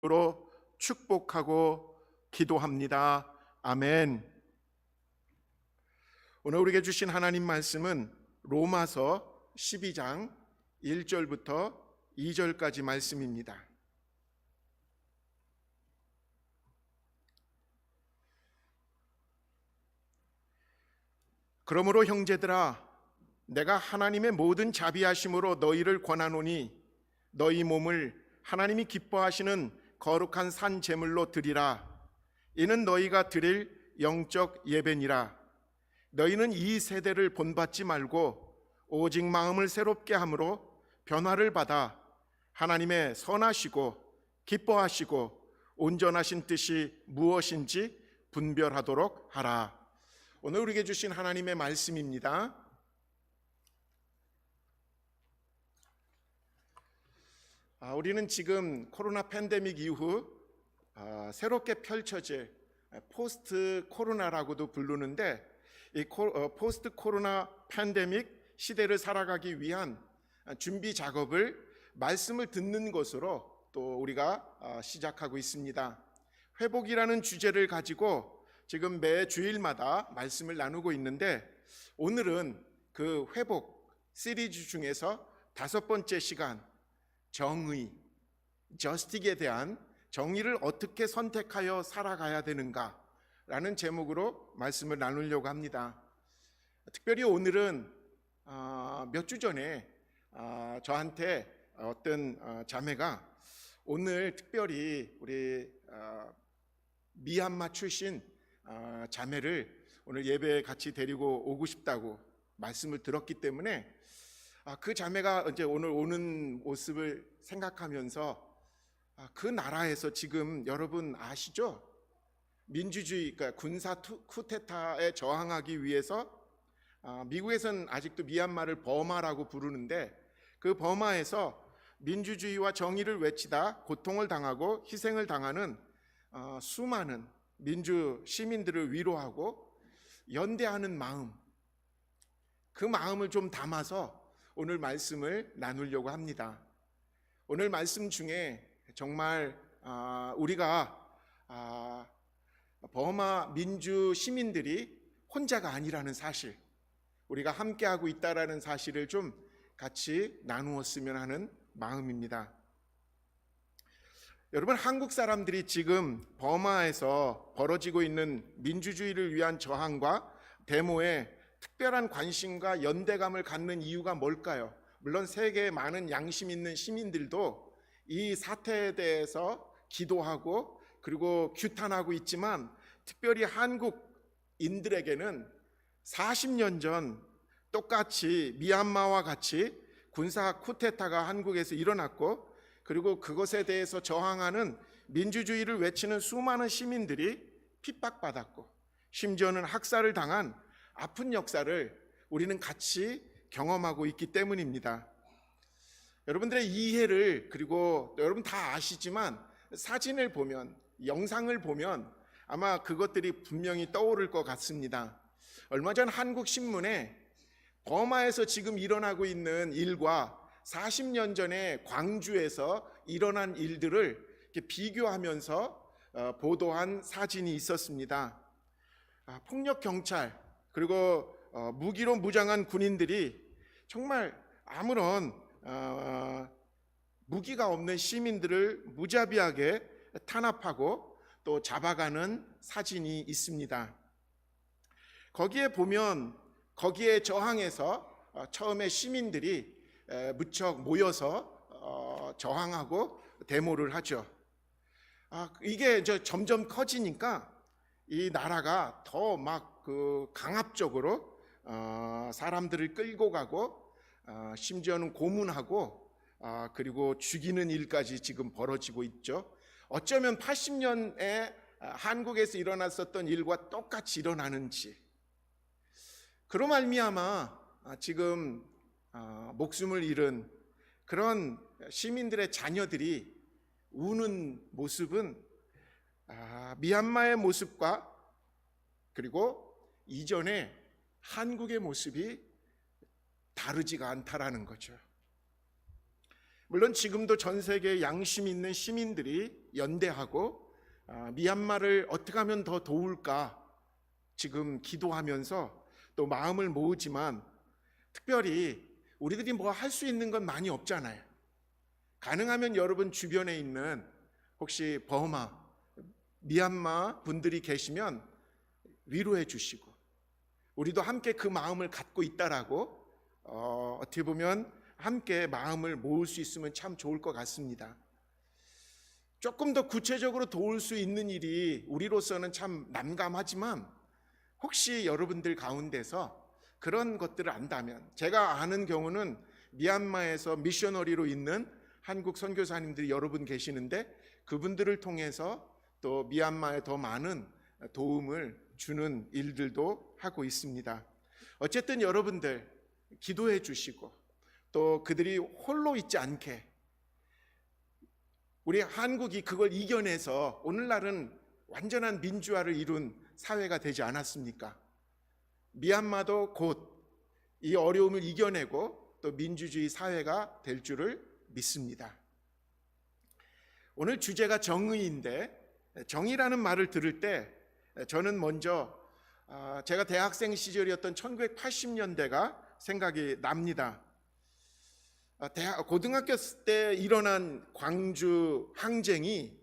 로 축복하고 기도합니다. 아멘. 오늘 우리에게 주신 하나님 말씀은 로마서 12장 1절부터 2절까지 말씀입니다. 그러므로 형제들아, 내가 하나님의 모든 자비하심으로 너희를 권하노니 너희 몸을 하나님이 기뻐하시는 거룩한 산 제물로 드리라. 이는 너희가 드릴 영적 예배니라. 너희는 이 세대를 본받지 말고 오직 마음을 새롭게 함으로 변화를 받아 하나님의 선하시고 기뻐하시고 온전하신 뜻이 무엇인지 분별하도록 하라. 오늘 우리에게 주신 하나님의 말씀입니다. 우리는 지금 코로나 팬데믹 이후 새롭게 펼쳐질 포스트 코로나라고도 부르는데, 이 포스트 코로나 팬데믹 시대를 살아가기 위한 준비 작업을 말씀을 듣는 것으로 또 우리가 시작하고 있습니다. 회복이라는 주제를 가지고 지금 매 주일마다 말씀을 나누고 있는데, 오늘은 그 회복 시리즈 중에서 5번째 시간, 정의, 저스틱에 대한 정의를 어떻게 선택하여 살아가야 되는가 라는 제목으로 말씀을 나누려고 합니다. 특별히 오늘은 몇 주 전에 저한테 어떤 자매가 오늘 특별히 우리 미얀마 출신 자매를 오늘 예배에 같이 데리고 오고 싶다고 말씀을 들었기 때문에 그 자매가 이제 오늘 오는 모습을 생각하면서 그 나라에서 지금 여러분 아시죠? 민주주의, 그러니까 군사 쿠데타에 저항하기 위해서 미국에서는 아직도 미얀마를 버마라고 부르는데, 그 버마에서 민주주의와 정의를 외치다 고통을 당하고 희생을 당하는 수많은 민주 시민들을 위로하고 연대하는 마음, 그 마음을 좀 담아서 오늘 말씀을 나누려고 합니다. 오늘 말씀 중에 정말 우리가 버마 민주 시민들이 혼자가 아니라는 사실, 우리가 함께하고 있다라는 사실을 좀 같이 나누었으면 하는 마음입니다. 여러분, 한국 사람들이 지금 버마에서 벌어지고 있는 민주주의를 위한 저항과 데모에 특별한 관심과 연대감을 갖는 이유가 뭘까요? 물론 세계의 많은 양심 있는 시민들도 이 사태에 대해서 기도하고 그리고 규탄하고 있지만, 특별히 한국인들에게는 40년 전 똑같이 미얀마와 같이 군사 쿠데타가 한국에서 일어났고, 그리고 그것에 대해서 저항하는 민주주의를 외치는 수많은 시민들이 핍박받았고 심지어는 학살을 당한 아픈 역사를 우리는 같이 경험하고 있기 때문입니다. 여러분들의 이해를, 그리고 여러분 다 아시지만 사진을 보면, 영상을 보면 아마 그것들이 분명히 떠오를 것 같습니다. 얼마 전 한국 신문에 버마에서 지금 일어나고 있는 일과 40년 전에 광주에서 일어난 일들을 이렇게 비교하면서 보도한 사진이 있었습니다. 폭력 경찰, 그리고 무기로 무장한 군인들이 정말 아무런 무기가 없는 시민들을 무자비하게 탄압하고 또 잡아가는 사진이 있습니다. 거기에 보면 거기에 저항해서 처음에 시민들이 무척 모여서 저항하고 데모를 하죠. 이게 이제 점점 커지니까 이 나라가 더 막 강압적으로 사람들을 끌고 가고 심지어는 고문하고 그리고 죽이는 일까지 지금 벌어지고 있죠. 어쩌면 80년에 한국에서 일어났었던 일과 똑같이 일어나는지, 그로 말미암아 지금 목숨을 잃은 그런 시민들의 자녀들이 우는 모습은 미얀마의 모습과 그리고 이전에 한국의 모습이 다르지가 않다라는 거죠. 물론 지금도 전 세계 양심 있는 시민들이 연대하고 미얀마를 어떻게 하면 더 도울까 지금 기도하면서 또 마음을 모으지만, 특별히 우리들이 뭐 할 수 있는 건 많이 없잖아요. 가능하면 여러분 주변에 있는 혹시 버마, 미얀마 분들이 계시면 위로해 주시고, 우리도 함께 그 마음을 갖고 있다라고 어떻게 보면 함께 마음을 모을 수 있으면 참 좋을 것 같습니다. 조금 더 구체적으로 도울 수 있는 일이 우리로서는 참 난감하지만, 혹시 여러분들 가운데서 그런 것들을 안다면, 제가 아는 경우는 미얀마에서 미셔너리로 있는 한국 선교사님들이 여러 분 계시는데, 그분들을 통해서 또 미얀마에 더 많은 도움을 주는 일들도 하고 있습니다. 어쨌든 여러분들 기도해 주시고, 또 그들이 홀로 있지 않게 우리 한국이 그걸 이겨내서 오늘날은 완전한 민주화를 이룬 사회가 되지 않았습니까? 미얀마도 곧 이 어려움을 이겨내고 또 민주주의 사회가 될 줄을 믿습니다. 오늘 주제가 정의인데, 정의라는 말을 들을 때 저는 먼저 제가 대학생 시절이었던 1980년대가 생각이 납니다. 고등학교 때 일어난 광주 항쟁이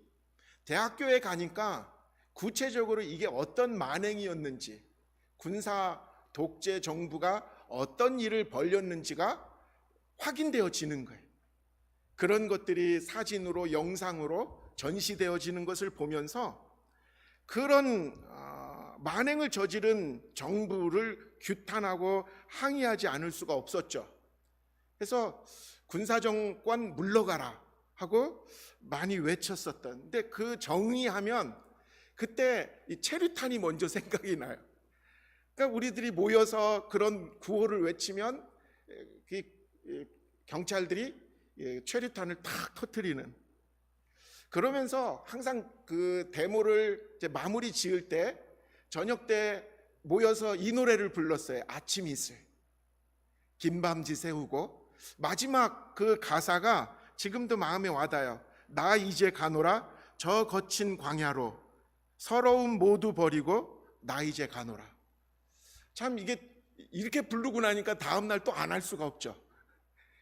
대학교에 가니까 구체적으로 이게 어떤 만행이었는지, 군사 독재 정부가 어떤 일을 벌였는지가 확인되어지는 거예요. 그런 것들이 사진으로, 영상으로 전시되어지는 것을 보면서 그런 만행을 저지른 정부를 규탄하고 항의하지 않을 수가 없었죠. 그래서 군사정권 물러가라 하고 많이 외쳤었던, 근데 그 정의하면 그때 이 체류탄이 먼저 생각이 나요. 그러니까 우리들이 모여서 그런 구호를 외치면 경찰들이 체류탄을 탁 터뜨리는, 그러면서 항상 그 데모를 이제 마무리 지을 때 저녁 때 모여서 이 노래를 불렀어요. 아침 이슬 긴밤지 세우고, 마지막 그 가사가 지금도 마음에 와닿아요. 나 이제 가노라 저 거친 광야로, 서러움 모두 버리고 나 이제 가노라. 참 이게 이렇게 부르고 나니까 다음 날 또 안 할 수가 없죠.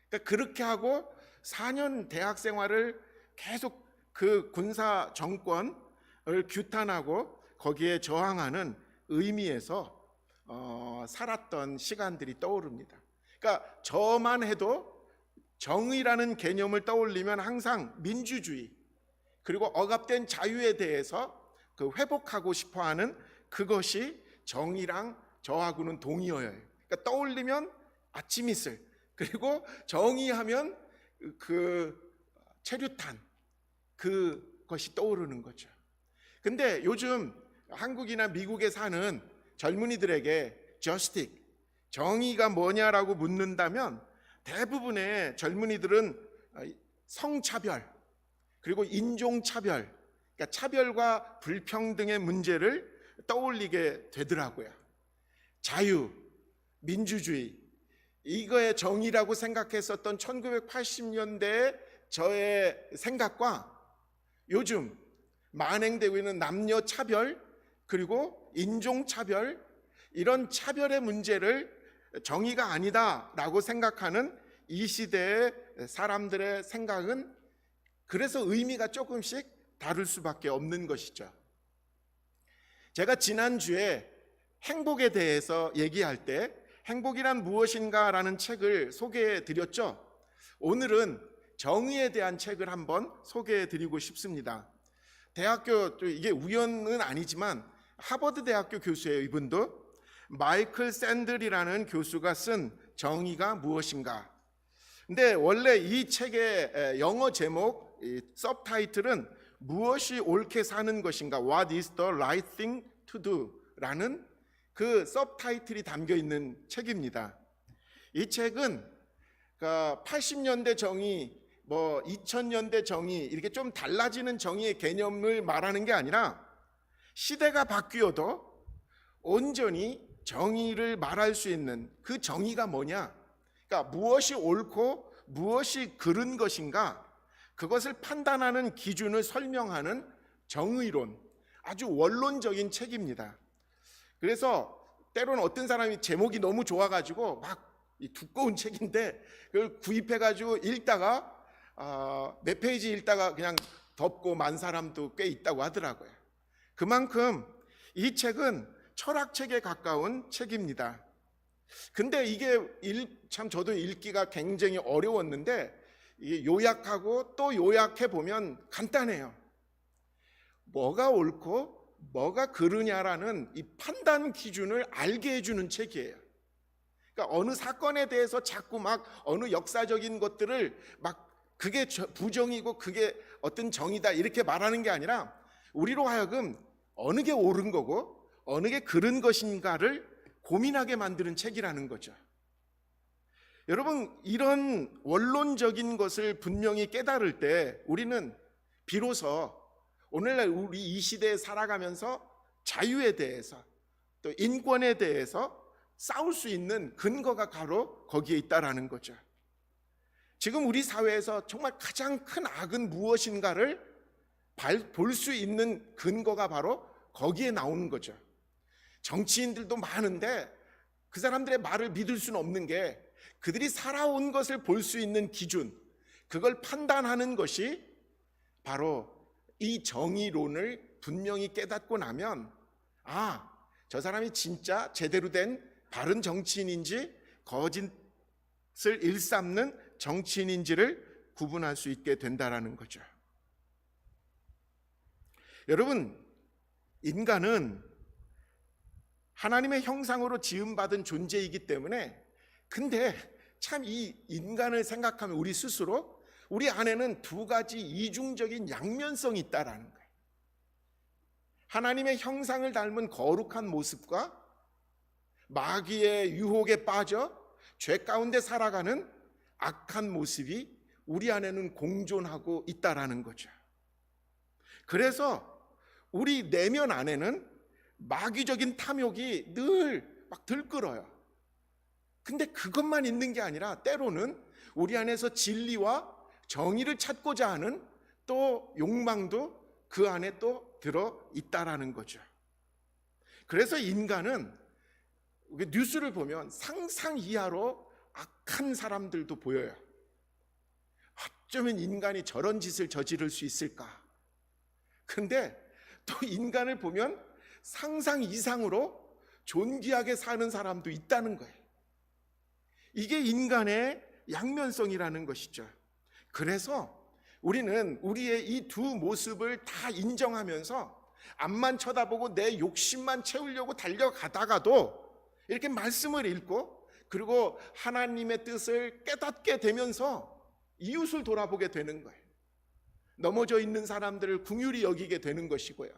그러니까 그렇게 하고 4년 대학 생활을 계속 그 군사 정권을 규탄하고 거기에 저항하는 의미에서 살았던 시간들이 떠오릅니다. 그러니까 저만 해도 정의라는 개념을 떠올리면 항상 민주주의, 그리고 억압된 자유에 대해서 그 회복하고 싶어하는 그것이 정의랑 저하고는 동의어예요. 그러니까 떠올리면 아침 이슬, 그리고 정의하면 그 체류탄, 그것이 떠오르는 거죠. 근데 요즘 한국이나 미국에 사는 젊은이들에게 justice, 정의가 뭐냐라고 묻는다면 대부분의 젊은이들은 성차별, 그리고 인종차별, 그러니까 차별과 불평등의 문제를 떠올리게 되더라고요. 자유, 민주주의, 이거의 정의라고 생각했었던 1980년대의 저의 생각과 요즘 만행되고 있는 남녀 차별, 그리고 인종 차별, 이런 차별의 문제를 정의가 아니다라고 생각하는 이 시대의 사람들의 생각은 그래서 의미가 조금씩 다를 수밖에 없는 것이죠. 제가 지난주에 행복에 대해서 얘기할 때 행복이란 무엇인가 라는 책을 소개해 드렸죠. 오늘은 정의에 대한 책을 한번 소개해 드리고 싶습니다. 대학교, 이게 우연은 아니지만 하버드 대학교 교수예요. 이분도 마이클 샌들이라는 교수가 쓴 정의가 무엇인가. 근데 원래 이 책의 영어 제목, 서브타이틀은 무엇이 옳게 사는 것인가, What is the right thing to do 라는 그 서브타이틀이 담겨 있는 책입니다. 이 책은 80년대 정의, 2000년대 정의, 이렇게 좀 달라지는 정의의 개념을 말하는 게 아니라 시대가 바뀌어도 온전히 정의를 말할 수 있는 그 정의가 뭐냐, 그러니까 무엇이 옳고 무엇이 그른 것인가, 그것을 판단하는 기준을 설명하는 정의론, 아주 원론적인 책입니다. 그래서 때로는 어떤 사람이 제목이 너무 좋아가지고 막 이 두꺼운 책인데 그걸 구입해가지고 읽다가 몇 페이지 읽다가 그냥 덮고 만 사람도 꽤 있다고 하더라고요. 그만큼 이 책은 철학책에 가까운 책입니다. 근데 이게 참 저도 읽기가 굉장히 어려웠는데 이게 요약하고 또 요약해 보면 간단해요. 뭐가 옳고 뭐가 그르냐라는 이 판단 기준을 알게 해주는 책이에요. 그러니까 어느 사건에 대해서 자꾸 막 어느 역사적인 것들을 막 그게 부정이고 그게 어떤 정의다 이렇게 말하는 게 아니라 우리로 하여금 어느 게 옳은 거고 어느 게 그른 것인가를 고민하게 만드는 책이라는 거죠. 여러분, 이런 원론적인 것을 분명히 깨달을 때 우리는 비로소 오늘날 우리 이 시대에 살아가면서 자유에 대해서 또 인권에 대해서 싸울 수 있는 근거가 바로 거기에 있다라는 거죠. 지금 우리 사회에서 정말 가장 큰 악은 무엇인가를 볼 수 있는 근거가 바로 거기에 나오는 거죠. 정치인들도 많은데 그 사람들의 말을 믿을 수는 없는 게 그들이 살아온 것을 볼 수 있는 기준, 그걸 판단하는 것이 바로 이 정의론을 분명히 깨닫고 나면 저 사람이 진짜 제대로 된 바른 정치인인지 거짓을 일삼는 정치인인지를 구분할 수 있게 된다라는 거죠. 여러분, 인간은 하나님의 형상으로 지음받은 존재이기 때문에, 근데 참 이 인간을 생각하면 우리 스스로 우리 안에는 두 가지 이중적인 양면성이 있다라는 거예요. 하나님의 형상을 닮은 거룩한 모습과 마귀의 유혹에 빠져 죄 가운데 살아가는 악한 모습이 우리 안에는 공존하고 있다라는 거죠. 그래서 우리 내면 안에는 마귀적인 탐욕이 늘 막 들끓어요. 근데 그것만 있는 게 아니라 때로는 우리 안에서 진리와 정의를 찾고자 하는 또 욕망도 그 안에 또 들어 있다라는 거죠. 그래서 인간은 뉴스를 보면 상상 이하로 악한 사람들도 보여요. 어쩌면 인간이 저런 짓을 저지를 수 있을까? 근데 또 인간을 보면 상상 이상으로 존귀하게 사는 사람도 있다는 거예요. 이게 인간의 양면성이라는 것이죠. 그래서 우리는 우리의 이 두 모습을 다 인정하면서 앞만 쳐다보고 내 욕심만 채우려고 달려가다가도 이렇게 말씀을 읽고 그리고 하나님의 뜻을 깨닫게 되면서 이웃을 돌아보게 되는 거예요. 넘어져 있는 사람들을 긍휼히 여기게 되는 것이고요.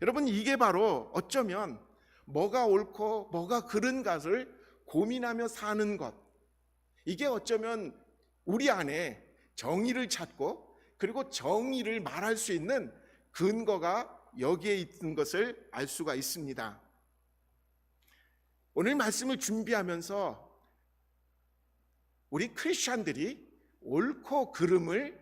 여러분, 이게 바로 어쩌면 뭐가 옳고 뭐가 그른 것을 고민하며 사는 것, 이게 어쩌면 우리 안에 정의를 찾고 그리고 정의를 말할 수 있는 근거가 여기에 있는 것을 알 수가 있습니다. 오늘 말씀을 준비하면서 우리 크리스찬들이 옳고 그름을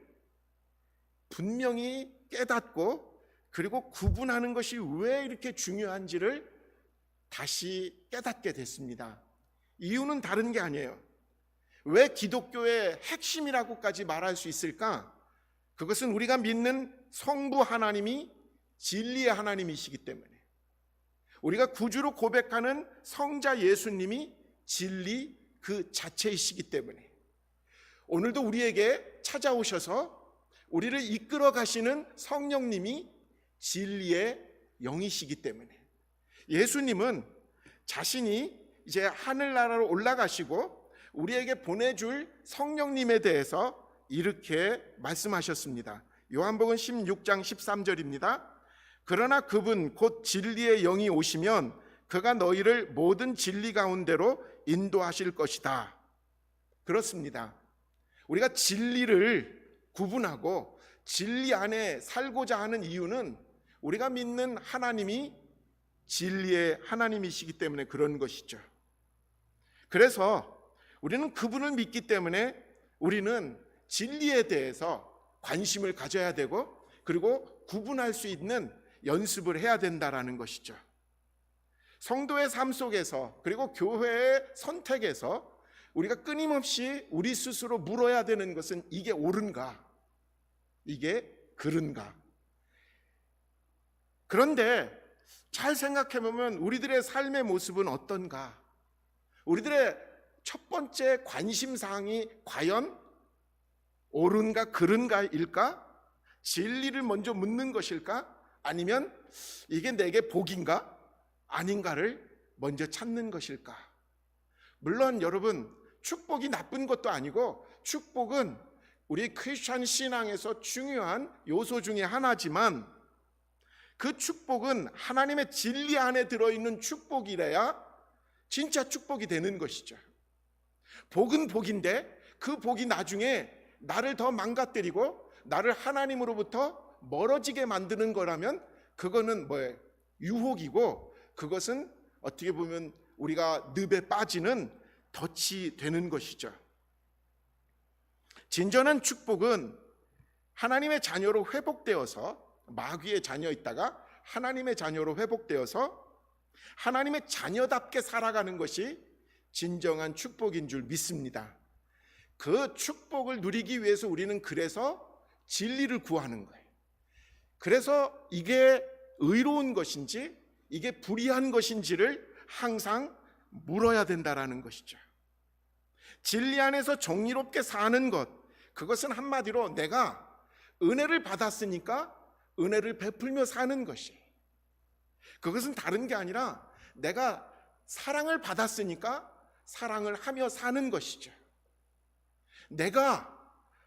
분명히 깨닫고 그리고 구분하는 것이 왜 이렇게 중요한지를 다시 깨닫게 됐습니다. 이유는 다른 게 아니에요. 왜 기독교의 핵심이라고까지 말할 수 있을까? 그것은 우리가 믿는 성부 하나님이 진리의 하나님이시기 때문에, 우리가 구주로 고백하는 성자 예수님이 진리 그 자체이시기 때문에, 오늘도 우리에게 찾아오셔서 우리를 이끌어 가시는 성령님이 진리의 영이시기 때문에, 예수님은 자신이 이제 하늘나라로 올라가시고 우리에게 보내줄 성령님에 대해서 이렇게 말씀하셨습니다. 요한복음 16장 13절입니다. 그러나 그분 곧 진리의 영이 오시면 그가 너희를 모든 진리 가운데로 인도하실 것이다. 그렇습니다. 우리가 진리를 구분하고 진리 안에 살고자 하는 이유는 우리가 믿는 하나님이 진리의 하나님이시기 때문에 그런 것이죠. 그래서 우리는 그분을 믿기 때문에 우리는 진리에 대해서 관심을 가져야 되고 그리고 구분할 수 있는 연습을 해야 된다라는 것이죠. 성도의 삶 속에서 그리고 교회의 선택에서 우리가 끊임없이 우리 스스로 물어야 되는 것은 이게 옳은가? 이게 그른가? 그런데 잘 생각해보면 우리들의 삶의 모습은 어떤가? 우리들의 첫 번째 관심사항이 과연 옳은가 그른가일까? 진리를 먼저 묻는 것일까? 아니면 이게 내게 복인가? 아닌가를 먼저 찾는 것일까? 물론 여러분, 축복이 나쁜 것도 아니고 축복은 우리 크리스천 신앙에서 중요한 요소 중에 하나지만 그 축복은 하나님의 진리 안에 들어있는 축복이래야 진짜 축복이 되는 것이죠. 복은 복인데 그 복이 나중에 나를 더 망가뜨리고 나를 하나님으로부터 멀어지게 만드는 거라면 그거는 뭐예요? 유혹이고 그것은 어떻게 보면 우리가 늪에 빠지는 덫이 되는 것이죠. 진정한 축복은 하나님의 자녀로 회복되어서 마귀의 자녀였다가 하나님의 자녀로 회복되어서 하나님의 자녀답게 살아가는 것이 진정한 축복인 줄 믿습니다. 그 축복을 누리기 위해서 우리는 그래서 진리를 구하는 거예요. 그래서 이게 의로운 것인지 이게 불의한 것인지를 항상 물어야 된다라는 것이죠. 진리 안에서 정의롭게 사는 것, 그것은 한마디로 내가 은혜를 받았으니까 은혜를 베풀며 사는 것이, 그것은 다른 게 아니라 내가 사랑을 받았으니까 사랑을 하며 사는 것이죠. 내가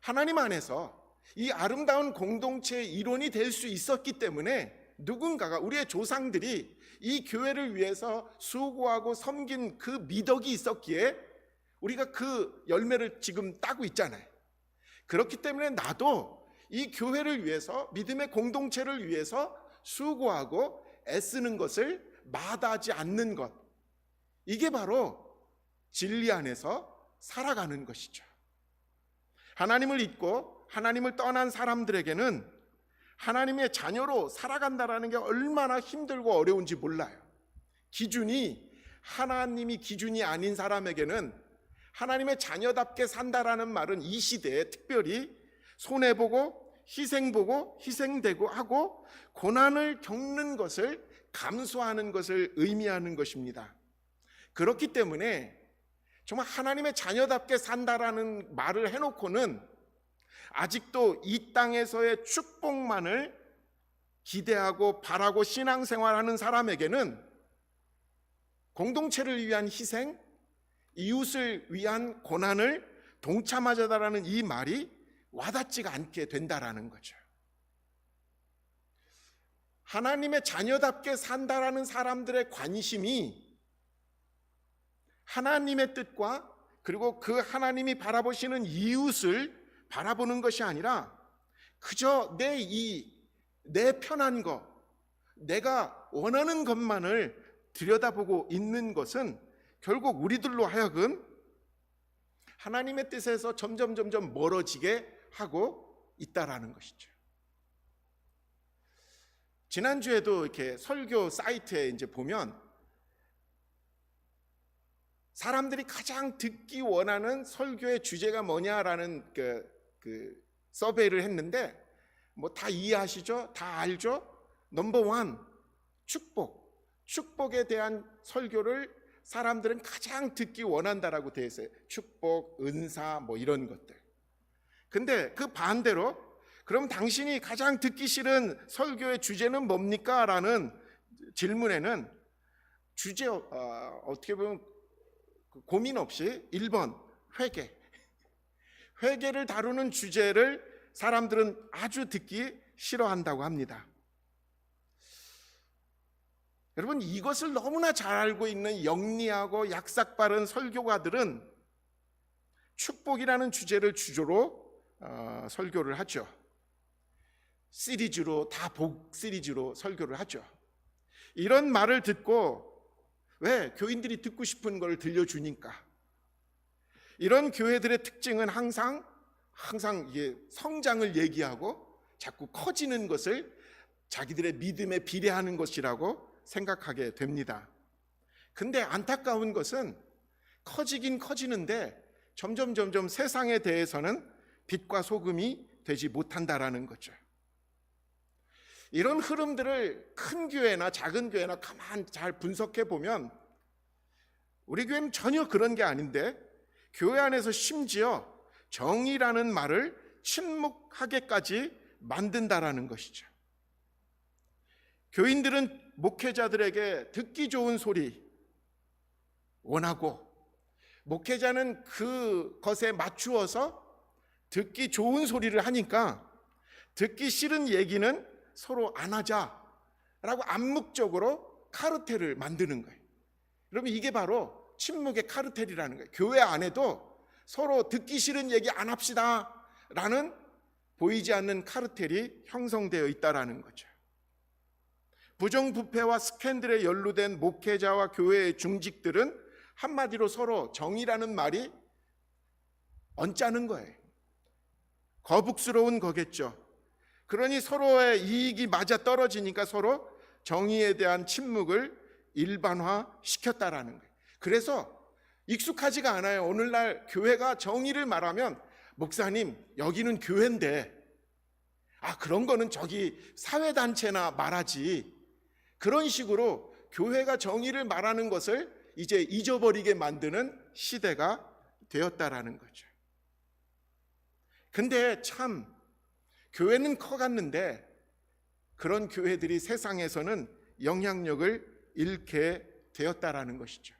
하나님 안에서 이 아름다운 공동체의 일원이 될 수 있었기 때문에 누군가가, 우리의 조상들이 이 교회를 위해서 수고하고 섬긴 그 미덕이 있었기에 우리가 그 열매를 지금 따고 있잖아요. 그렇기 때문에 나도 이 교회를 위해서, 믿음의 공동체를 위해서 수고하고 애쓰는 것을 마다하지 않는 것, 이게 바로 진리 안에서 살아가는 것이죠. 하나님을 잊고 하나님을 떠난 사람들에게는 하나님의 자녀로 살아간다라는 게 얼마나 힘들고 어려운지 몰라요. 기준이 하나님이 기준이 아닌 사람에게는 하나님의 자녀답게 산다라는 말은 이 시대에 특별히 손해보고 희생보고 희생되고 하고 고난을 겪는 것을 감수하는 것을 의미하는 것입니다. 그렇기 때문에 정말 하나님의 자녀답게 산다라는 말을 해놓고는 아직도 이 땅에서의 축복만을 기대하고 바라고 신앙생활하는 사람에게는 공동체를 위한 희생, 이웃을 위한 고난을 동참하자라는 이 말이 와닿지가 않게 된다라는 거죠. 하나님의 자녀답게 산다라는 사람들의 관심이 하나님의 뜻과 그리고 그 하나님이 바라보시는 이웃을 바라보는 것이 아니라 그저 내 편한 것, 내가 원하는 것만을 들여다보고 있는 것은 결국 우리들로 하여금 하나님의 뜻에서 점점 멀어지게 하고 있다라는 것이죠. 지난주에도 이렇게 설교 사이트에 이제 보면 사람들이 가장 듣기 원하는 설교의 주제가 뭐냐라는 그 서베이를 했는데 뭐 다 이해하시죠? 다 알죠? 넘버 원, 축복에 대한 설교를 사람들은 가장 듣기 원한다라고 되어 있어요. 축복, 은사 뭐 이런 것들. 근데 그 반대로 그럼 당신이 가장 듣기 싫은 설교의 주제는 뭡니까? 라는 질문에는 주제 어떻게 보면 고민 없이 1번 회개를 다루는 주제를 사람들은 아주 듣기 싫어한다고 합니다. 여러분, 이것을 너무나 잘 알고 있는 영리하고 약삭 빠른 설교가들은 축복이라는 주제를 주조로 설교를 하죠. 시리즈로, 다 복 시리즈로 설교를 하죠. 이런 말을 듣고, 왜? 교인들이 듣고 싶은 걸 들려주니까. 이런 교회들의 특징은 항상 이게 성장을 얘기하고 자꾸 커지는 것을 자기들의 믿음에 비례하는 것이라고 생각하게 됩니다. 근데 안타까운 것은 커지긴 커지는데 점점 세상에 대해서는 빛과 소금이 되지 못한다라는 거죠. 이런 흐름들을 큰 교회나 작은 교회나 가만 잘 분석해 보면 우리 교회는 전혀 그런 게 아닌데, 교회 안에서 심지어 정의라는 말을 침묵하게까지 만든다라는 것이죠. 교인들은 목회자들에게 듣기 좋은 소리 원하고, 목회자는 그것에 맞추어서 듣기 좋은 소리를 하니까 듣기 싫은 얘기는 서로 안 하자라고 암묵적으로 카르텔을 만드는 거예요. 그러면 이게 바로 침묵의 카르텔이라는 거예요. 교회 안에도 서로 듣기 싫은 얘기 안 합시다 라는 보이지 않는 카르텔이 형성되어 있다라는 거죠. 부정부패와 스캔들에 연루된 목회자와 교회의 중직들은 한마디로 서로 정의라는 말이 언짢은 거예요. 거북스러운 거겠죠. 그러니 서로의 이익이 맞아 떨어지니까 서로 정의에 대한 침묵을 일반화시켰다라는 거예요. 그래서 익숙하지가 않아요. 오늘날 교회가 정의를 말하면 목사님 여기는 교회인데 그런 거는 저기 사회단체나 말하지, 그런 식으로 교회가 정의를 말하는 것을 이제 잊어버리게 만드는 시대가 되었다라는 거죠. 근데 참 교회는 커갔는데 그런 교회들이 세상에서는 영향력을 잃게 되었다라는 것이죠.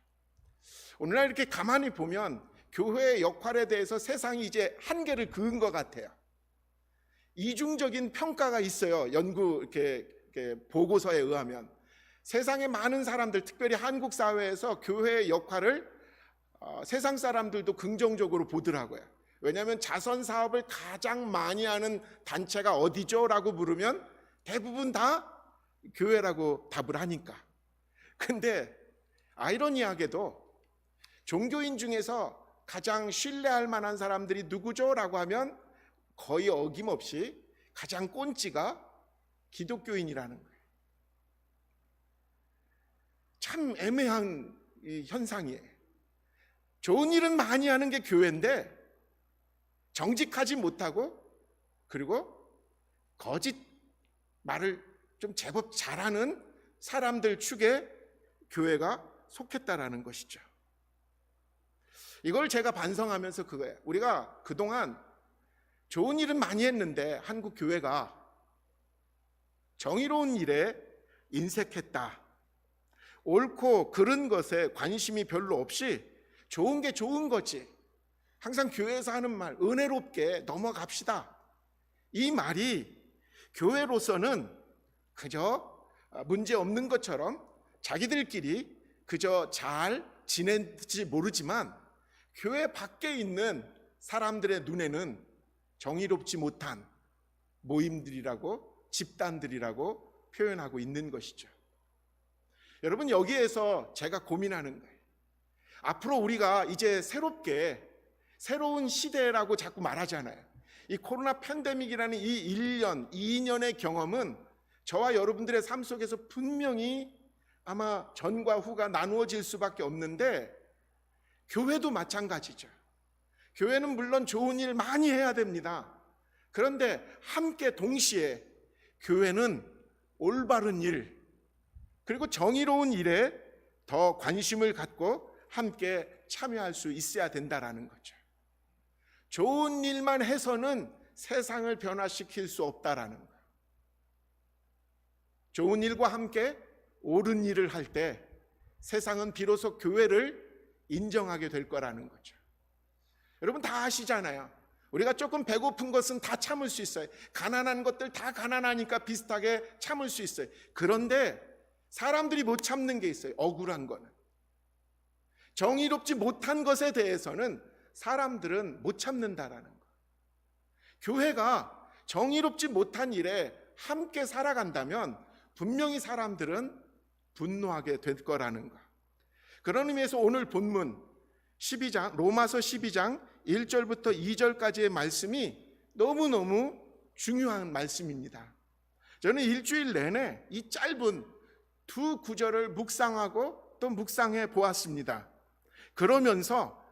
오늘날 이렇게 가만히 보면 교회의 역할에 대해서 세상이 이제 한계를 그은 것 같아요. 이중적인 평가가 있어요. 연구 이렇게 보고서에 의하면 세상의 많은 사람들, 특별히 한국 사회에서 교회의 역할을 세상 사람들도 긍정적으로 보더라고요. 왜냐하면 자선 사업을 가장 많이 하는 단체가 어디죠? 라고 물으면 대부분 다 교회라고 답을 하니까. 근데 아이러니하게도 종교인 중에서 가장 신뢰할 만한 사람들이 누구죠? 라고 하면 거의 어김없이 가장 꼰지가 기독교인이라는 거예요. 참 애매한 현상이에요. 좋은 일은 많이 하는 게 교회인데 정직하지 못하고, 그리고 거짓 말을 좀 제법 잘하는 사람들 축에 교회가 속했다라는 것이죠. 이걸 제가 반성하면서 그거예요. 우리가 그동안 좋은 일은 많이 했는데 한국 교회가 정의로운 일에 인색했다. 옳고 그른 것에 관심이 별로 없이 좋은 게 좋은 거지, 항상 교회에서 하는 말 은혜롭게 넘어갑시다, 이 말이 교회로서는 그저 문제 없는 것처럼 자기들끼리 그저 잘 지냈지 모르지만 교회 밖에 있는 사람들의 눈에는 정의롭지 못한 모임들이라고, 집단들이라고 표현하고 있는 것이죠. 여러분, 여기에서 제가 고민하는 거예요. 앞으로 우리가 이제 새로운 시대라고 자꾸 말하잖아요. 이 코로나 팬데믹이라는 이 1년, 2년의 경험은 저와 여러분들의 삶 속에서 분명히 아마 전과 후가 나누어질 수밖에 없는데, 교회도 마찬가지죠. 교회는 물론 좋은 일 많이 해야 됩니다. 그런데 함께 동시에 교회는 올바른 일, 그리고 정의로운 일에 더 관심을 갖고 함께 참여할 수 있어야 된다라는 거죠. 좋은 일만 해서는 세상을 변화시킬 수 없다라는 거예요. 좋은 일과 함께 옳은 일을 할 때 세상은 비로소 교회를 인정하게 될 거라는 거죠. 여러분 다 아시잖아요. 우리가 조금 배고픈 것은 다 참을 수 있어요. 가난한 것들 다 가난하니까 비슷하게 참을 수 있어요. 그런데 사람들이 못 참는 게 있어요. 억울한 거는. 정의롭지 못한 것에 대해서는 사람들은 못 참는다라는 거. 교회가 정의롭지 못한 일에 함께 살아간다면 분명히 사람들은 분노하게 될 거라는 거. 그런 의미에서 오늘 본문 로마서 12장 1절부터 2절까지의 말씀이 너무너무 중요한 말씀입니다. 저는 일주일 내내 이 짧은 두 구절을 묵상하고 또 묵상해 보았습니다. 그러면서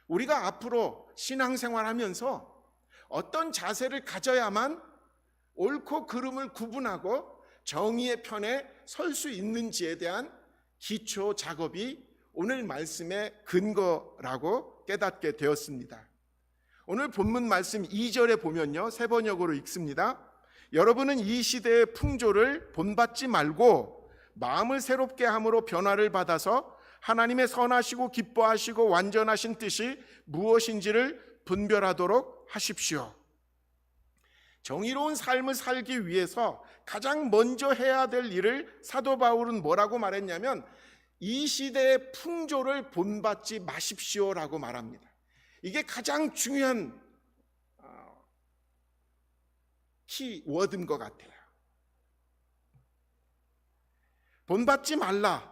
우리가 앞으로 신앙생활하면서 어떤 자세를 가져야만 옳고 그름을 구분하고 정의의 편에 설 수 있는지에 대한 기초 작업이 오늘 말씀의 근거라고 깨닫게 되었습니다. 오늘 본문 말씀 2절에 보면요, 새 번역으로 읽습니다. 여러분은 이 시대의 풍조를 본받지 말고 마음을 새롭게 함으로 변화를 받아서 하나님의 선하시고 기뻐하시고 완전하신 뜻이 무엇인지를 분별하도록 하십시오. 정의로운 삶을 살기 위해서 가장 먼저 해야 될 일을 사도 바울은 뭐라고 말했냐면 이 시대의 풍조를 본받지 마십시오라고 말합니다. 이게 가장 중요한 키워드인 것 같아요. 본받지 말라.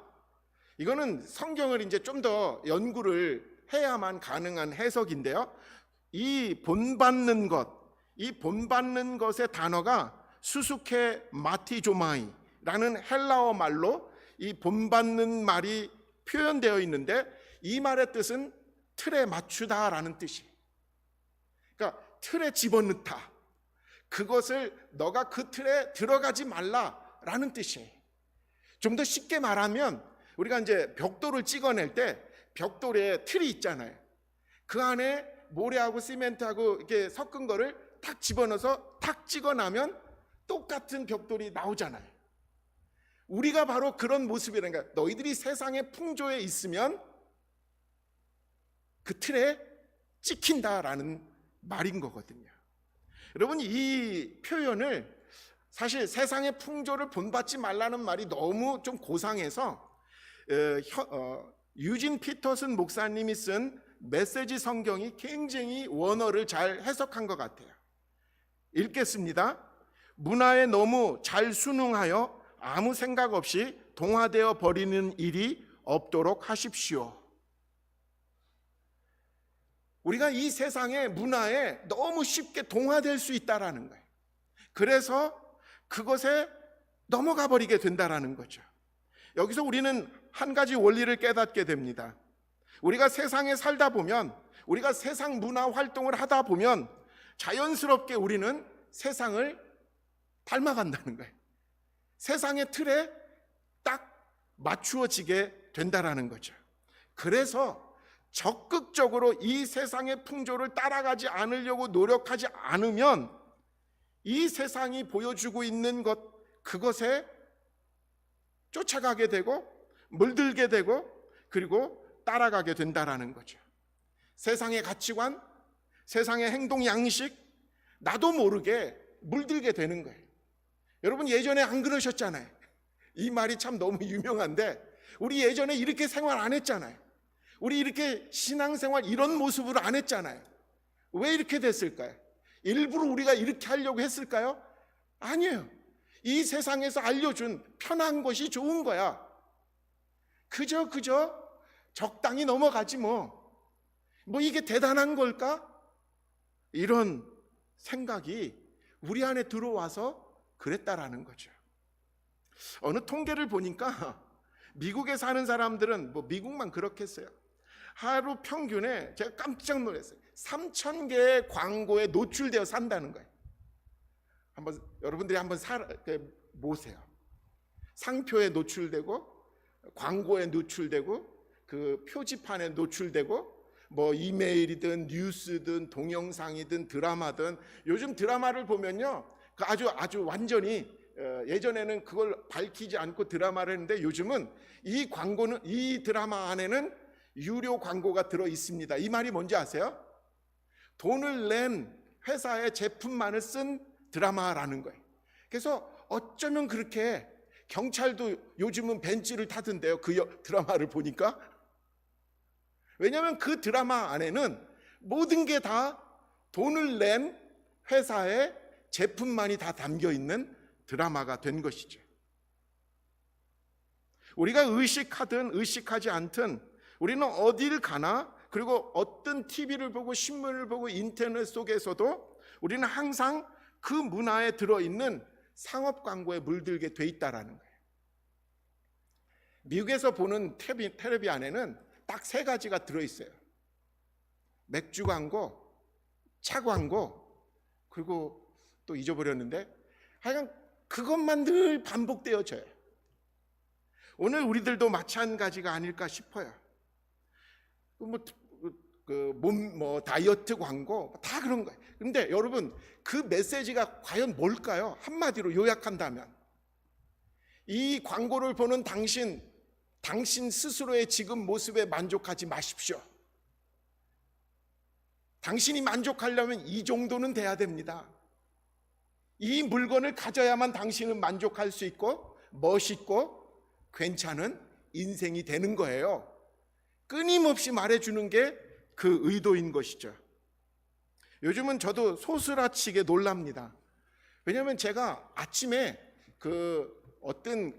이거는 성경을 이제 좀 더 연구를 해야만 가능한 해석인데요. 이 본받는 것의 단어가 수수케 마티조마이라는 헬라어 말로 이 본받는 말이 표현되어 있는데 이 말의 뜻은 틀에 맞추다라는 뜻이에요. 그러니까 틀에 집어넣다. 그것을 너가 그 틀에 들어가지 말라라는 뜻이에요. 좀 더 쉽게 말하면 우리가 이제 벽돌을 찍어낼 때 벽돌에 틀이 있잖아요. 그 안에 모래하고 시멘트하고 이렇게 섞은 거를 탁 집어넣어서 탁 찍어나면 똑같은 벽돌이 나오잖아요. 우리가 바로 그런 모습이라니까. 너희들이 세상의 풍조에 있으면 그 틀에 찍힌다라는 말인 거거든요. 여러분, 이 표현을 사실 세상의 풍조를 본받지 말라는 말이 너무 좀 고상해서 유진 피터슨 목사님이 쓴 메시지 성경이 굉장히 원어를 잘 해석한 것 같아요. 읽겠습니다. 문화에 너무 잘 순응하여 아무 생각 없이 동화되어 버리는 일이 없도록 하십시오. 우리가 이 세상의 문화에 너무 쉽게 동화될 수 있다라는 거예요. 그래서 그것에 넘어가 버리게 된다라는 거죠. 여기서 우리는 한 가지 원리를 깨닫게 됩니다. 우리가 세상에 살다 보면, 우리가 세상 문화 활동을 하다 보면 자연스럽게 우리는 세상을 닮아간다는 거예요. 세상의 틀에 딱 맞추어지게 된다라는 거죠. 그래서 적극적으로 이 세상의 풍조를 따라가지 않으려고 노력하지 않으면 이 세상이 보여주고 있는 것, 그것에 쫓아가게 되고 물들게 되고 그리고 따라가게 된다라는 거죠. 세상의 가치관, 세상의 행동 양식, 나도 모르게 물들게 되는 거예요. 여러분, 예전에 안 그러셨잖아요. 이 말이 참 너무 유명한데 우리 예전에 이렇게 생활 안 했잖아요. 우리 이렇게 신앙생활 이런 모습으로 안 했잖아요. 왜 이렇게 됐을까요? 일부러 우리가 이렇게 하려고 했을까요? 아니에요. 이 세상에서 알려준 편한 것이 좋은 거야. 그저 적당히 넘어가지 뭐 이게 대단한 걸까? 이런 생각이 우리 안에 들어와서 그랬다라는 거죠. 어느 통계를 보니까 미국에 사는 사람들은 미국만 그렇겠어요. 하루 평균에 제가 깜짝 놀랐어요. 3,000개의 광고에 노출되어 산다는 거예요. 여러분들이 한번 보세요. 상표에 노출되고 광고에 노출되고 그 표지판에 노출되고 이메일이든 뉴스든 동영상이든 드라마든, 요즘 드라마를 보면요 아주 완전히 예전에는 그걸 밝히지 않고 드라마를 했는데 요즘은 이 드라마 안에는 유료 광고가 들어 있습니다. 이 말이 뭔지 아세요? 돈을 낸 회사의 제품만을 쓴 드라마라는 거예요. 그래서 어쩌면 그렇게 경찰도 요즘은 벤츠를 타던데요. 그 드라마를 보니까. 왜냐하면 그 드라마 안에는 모든 게 다 돈을 낸 회사의 제품만이 다 담겨 있는 드라마가 된 것이죠. 우리가 의식하든 의식하지 않든 우리는 어딜 가나, 그리고 어떤 TV를 보고 신문을 보고 인터넷 속에서도 우리는 항상 그 문화에 들어있는 상업 광고에 물들게 돼 있다라는 거예요. 미국에서 보는 텔레비 안에는 딱 3가지가 들어있어요. 맥주 광고, 차 광고, 그리고 또 잊어버렸는데 하여간 그것만 늘 반복되어져요. 오늘 우리들도 마찬가지가 아닐까 싶어요. 다이어트 광고 다 그런 거예요. 근데 여러분, 그 메시지가 과연 뭘까요? 한마디로 요약한다면, 이 광고를 보는 당신 스스로의 지금 모습에 만족하지 마십시오. 당신이 만족하려면 이 정도는 돼야 됩니다. 이 물건을 가져야만 당신은 만족할 수 있고 멋있고 괜찮은 인생이 되는 거예요. 끊임없이 말해주는 게 그 의도인 것이죠. 요즘은 저도 소스라치게 놀랍니다. 왜냐하면 제가 아침에 어떤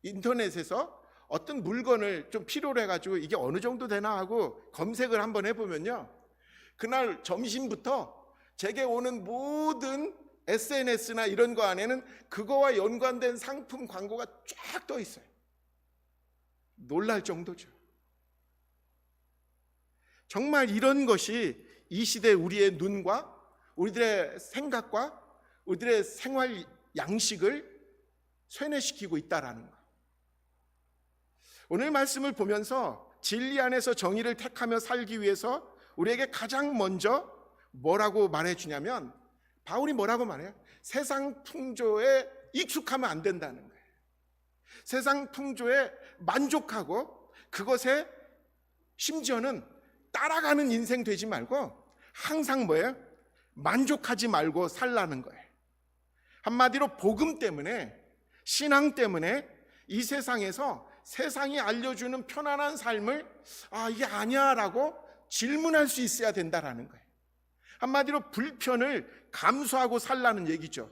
인터넷에서 어떤 물건을 좀 필요로 해가지고 이게 어느 정도 되나 하고 검색을 한번 해보면요, 그날 점심부터 제게 오는 모든 SNS나 이런 거 안에는 그거와 연관된 상품 광고가 쫙 떠 있어요. 놀랄 정도죠. 정말 이런 것이 이 시대 우리의 눈과 우리들의 생각과 우리들의 생활 양식을 쇠뇌시키고 있다라는 것. 오늘 말씀을 보면서 진리 안에서 정의를 택하며 살기 위해서 우리에게 가장 먼저 뭐라고 말해주냐면, 바울이 뭐라고 말해요? 세상 풍조에 익숙하면 안 된다는 거예요. 세상 풍조에 만족하고 그것에 심지어는 따라가는 인생 되지 말고 항상 뭐예요? 만족하지 말고 살라는 거예요. 한마디로 복음 때문에, 신앙 때문에 이 세상에서 세상이 알려주는 편안한 삶을 이게 아니야 라고 질문할 수 있어야 된다라는 거예요. 한마디로 불편을 감수하고 살라는 얘기죠.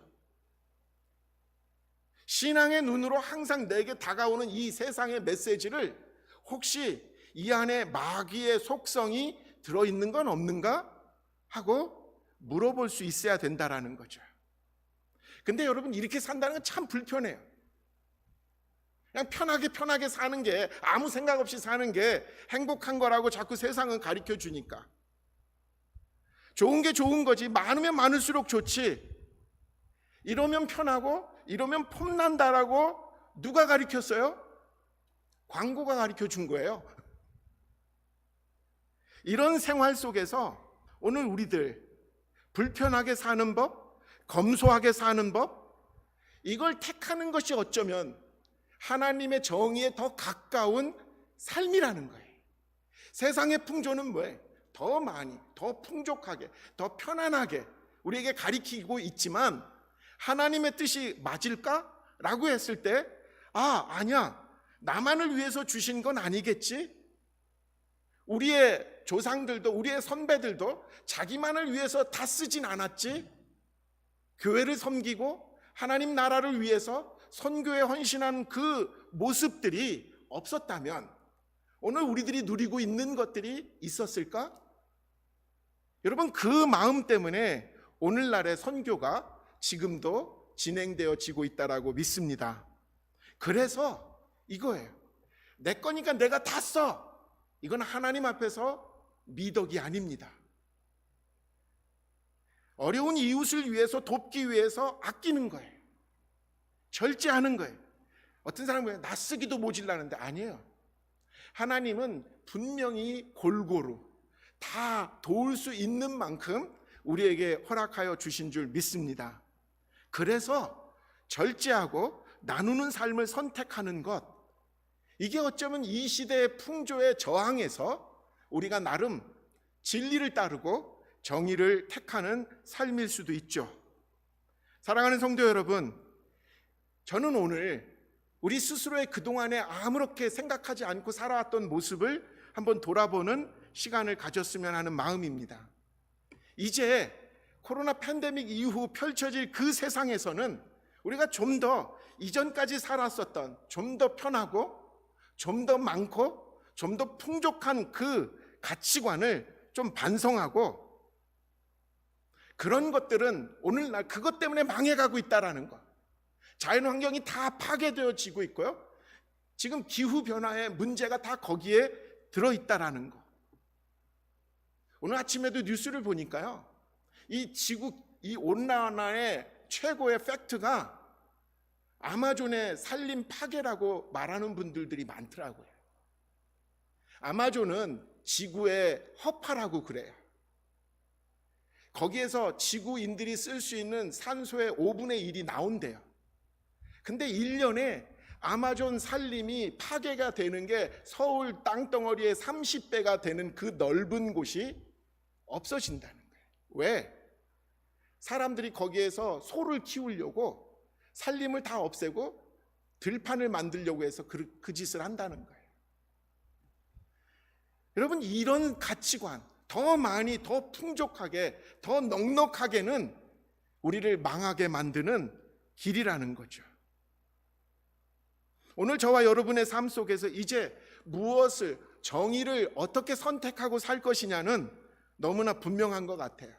신앙의 눈으로 항상 내게 다가오는 이 세상의 메시지를 혹시 이 안에 마귀의 속성이 들어있는 건 없는가 하고 물어볼 수 있어야 된다라는 거죠. 근데 여러분, 이렇게 산다는 건 참 불편해요. 그냥 편하게 사는 게, 아무 생각 없이 사는 게 행복한 거라고 자꾸 세상은 가르쳐 주니까. 좋은 게 좋은 거지, 많으면 많을수록 좋지, 이러면 편하고 이러면 폼난다라고 누가 가르쳤어요? 광고가 가르쳐 준 거예요. 이런 생활 속에서 오늘 우리들 불편하게 사는 법, 검소하게 사는 법, 이걸 택하는 것이 어쩌면 하나님의 정의에 더 가까운 삶이라는 거예요. 세상의 풍조는 뭐예요? 더 많이, 더 풍족하게, 더 편안하게 우리에게 가리키고 있지만, 하나님의 뜻이 맞을까? 라고 했을 때 아니야, 나만을 위해서 주신 건 아니겠지? 우리의 조상들도, 우리의 선배들도 자기만을 위해서 다 쓰진 않았지? 교회를 섬기고 하나님 나라를 위해서 선교에 헌신한 그 모습들이 없었다면 오늘 우리들이 누리고 있는 것들이 있었을까? 여러분, 그 마음 때문에 오늘날의 선교가 지금도 진행되어지고 있다라고 믿습니다. 그래서 이거예요. 내 거니까 내가 다 써. 이건 하나님 앞에서 미덕이 아닙니다. 어려운 이웃을 위해서, 돕기 위해서 아끼는 거예요. 절제하는 거예요. 어떤 사람은 나 쓰기도 모질라는데 아니에요. 하나님은 분명히 골고루 다 도울 수 있는 만큼 우리에게 허락하여 주신 줄 믿습니다. 그래서 절제하고 나누는 삶을 선택하는 것, 이게 어쩌면 이 시대의 풍조에 저항해서 우리가 나름 진리를 따르고 정의를 택하는 삶일 수도 있죠. 사랑하는 성도 여러분, 저는 오늘 우리 스스로의 그동안에 아무렇게 생각하지 않고 살아왔던 모습을 한번 돌아보는 시간을 가졌으면 하는 마음입니다. 이제 코로나 팬데믹 이후 펼쳐질 그 세상에서는 우리가 좀 더 이전까지 살았었던, 좀 더 편하고 좀 더 많고 좀 더 풍족한 그 가치관을 좀 반성하고, 그런 것들은 오늘날 그것 때문에 망해가고 있다라는 것. 자연환경이 다 파괴되어지고 있고요, 지금 기후변화의 문제가 다 거기에 들어있다라는 거. 오늘 아침에도 뉴스를 보니까요, 이 지구, 이 온난화의 최고의 팩트가 아마존의 산림 파괴라고 말하는 분들이 많더라고요. 아마존은 지구의 허파라고 그래요. 거기에서 지구인들이 쓸 수 있는 산소의 5분의 1이 나온대요. 근데 1년에 아마존 산림이 파괴가 되는 게 서울 땅덩어리의 30배가 되는 그 넓은 곳이 없어진다는 거예요. 왜? 사람들이 거기에서 소를 키우려고 산림을 다 없애고 들판을 만들려고 해서 그 짓을 한다는 거예요. 여러분, 이런 가치관, 더 많이, 더 풍족하게, 더 넉넉하게는 우리를 망하게 만드는 길이라는 거죠. 오늘 저와 여러분의 삶 속에서 이제 무엇을, 정의를 어떻게 선택하고 살 것이냐는 너무나 분명한 것 같아요.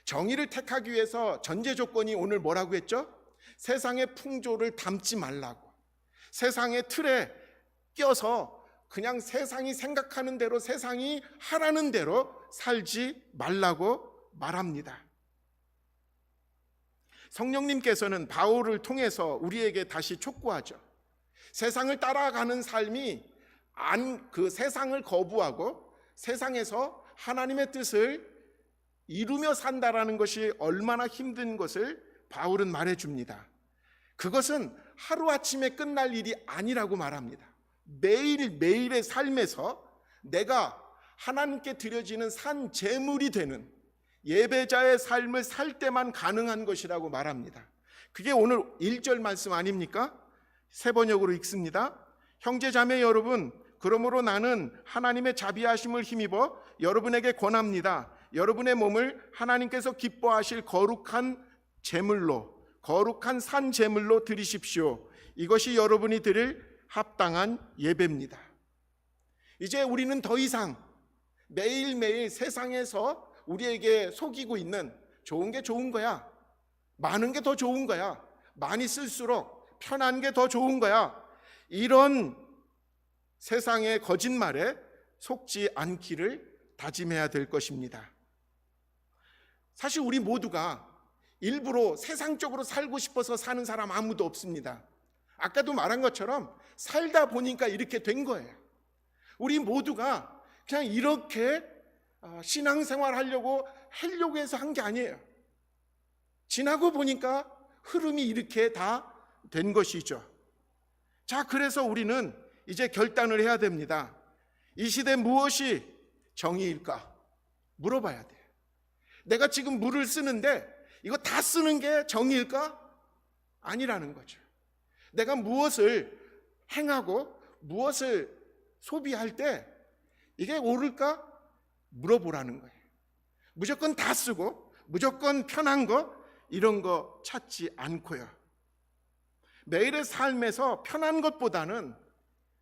정의를 택하기 위해서 전제 조건이 오늘 뭐라고 했죠? 세상의 풍조를 담지 말라고. 세상의 틀에 껴서 그냥 세상이 생각하는 대로, 세상이 하라는 대로 살지 말라고 말합니다. 성령님께서는 바울을 통해서 우리에게 다시 촉구하죠. 세상을 따라가는 삶이 그 세상을 거부하고 세상에서 하나님의 뜻을 이루며 산다라는 것이 얼마나 힘든 것을 바울은 말해줍니다. 그것은 하루아침에 끝날 일이 아니라고 말합니다. 매일매일의 삶에서 내가 하나님께 드려지는 산 제물이 되는 예배자의 삶을 살 때만 가능한 것이라고 말합니다. 그게 오늘 1절 말씀 아닙니까? 세 번역으로 읽습니다. 형제 자매 여러분, 그러므로 나는 하나님의 자비하심을 힘입어 여러분에게 권합니다. 여러분의 몸을 하나님께서 기뻐하실 거룩한 제물로, 거룩한 산 제물로 드리십시오. 이것이 여러분이 드릴 합당한 예배입니다. 이제 우리는 더 이상 매일매일 세상에서 우리에게 속이고 있는 좋은 게 좋은 거야, 많은 게 더 좋은 거야, 많이 쓸수록 편한 게 더 좋은 거야, 이런 세상의 거짓말에 속지 않기를 다짐해야 될 것입니다. 사실 우리 모두가 일부러 세상적으로 살고 싶어서 사는 사람 아무도 없습니다. 아까도 말한 것처럼 살다 보니까 이렇게 된 거예요. 우리 모두가 그냥 이렇게 신앙생활 하려고 해서 한 게 아니에요. 지나고 보니까 흐름이 이렇게 다 된 것이죠. 자, 그래서 우리는 이제 결단을 해야 됩니다. 이 시대 무엇이 정의일까? 물어봐야 돼요. 내가 지금 물을 쓰는데 이거 다 쓰는 게 정의일까? 아니라는 거죠. 내가 무엇을 행하고 무엇을 소비할 때 이게 옳을까? 물어보라는 거예요. 무조건 다 쓰고 무조건 편한 거, 이런 거 찾지 않고요. 매일의 삶에서 편한 것보다는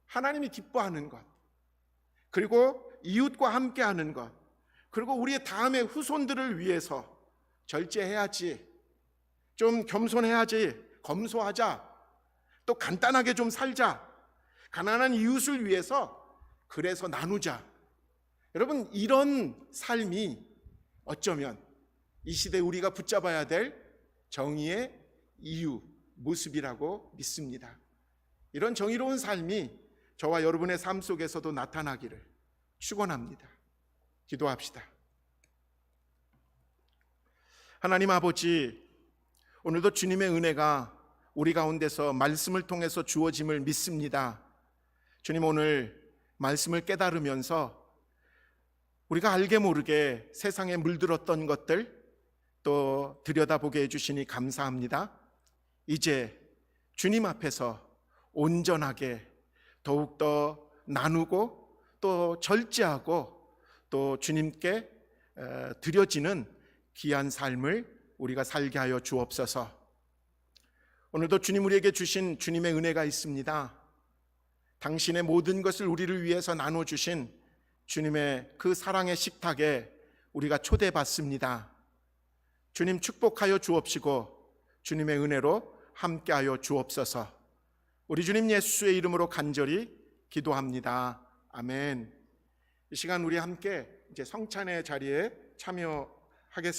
하나님이 기뻐하는 것, 그리고 이웃과 함께하는 것, 그리고 우리의 다음의 후손들을 위해서 절제해야지, 좀 겸손해야지, 검소하자, 또 간단하게 좀 살자, 가난한 이웃을 위해서 그래서 나누자. 여러분, 이런 삶이 어쩌면 이 시대에 우리가 붙잡아야 될 정의의 이유, 모습이라고 믿습니다. 이런 정의로운 삶이 저와 여러분의 삶 속에서도 나타나기를 축원합니다. 기도합시다. 하나님 아버지, 오늘도 주님의 은혜가 우리 가운데서 말씀을 통해서 주어짐을 믿습니다. 주님, 오늘 말씀을 깨달으면서 우리가 알게 모르게 세상에 물들었던 것들 또 들여다보게 해주시니 감사합니다. 이제 주님 앞에서 온전하게 더욱더 나누고 또 절제하고 또 주님께 드려지는 귀한 삶을 우리가 살게 하여 주옵소서. 오늘도 주님 우리에게 주신 주님의 은혜가 있습니다. 당신의 모든 것을 우리를 위해서 나눠주신 주님의 그 사랑의 식탁에 우리가 초대받습니다. 주님 축복하여 주옵시고 주님의 은혜로 함께하여 주옵소서. 우리 주님 예수의 이름으로 간절히 기도합니다. 아멘. 이 시간 우리 함께 이제 성찬의 자리에 참여하겠습니다.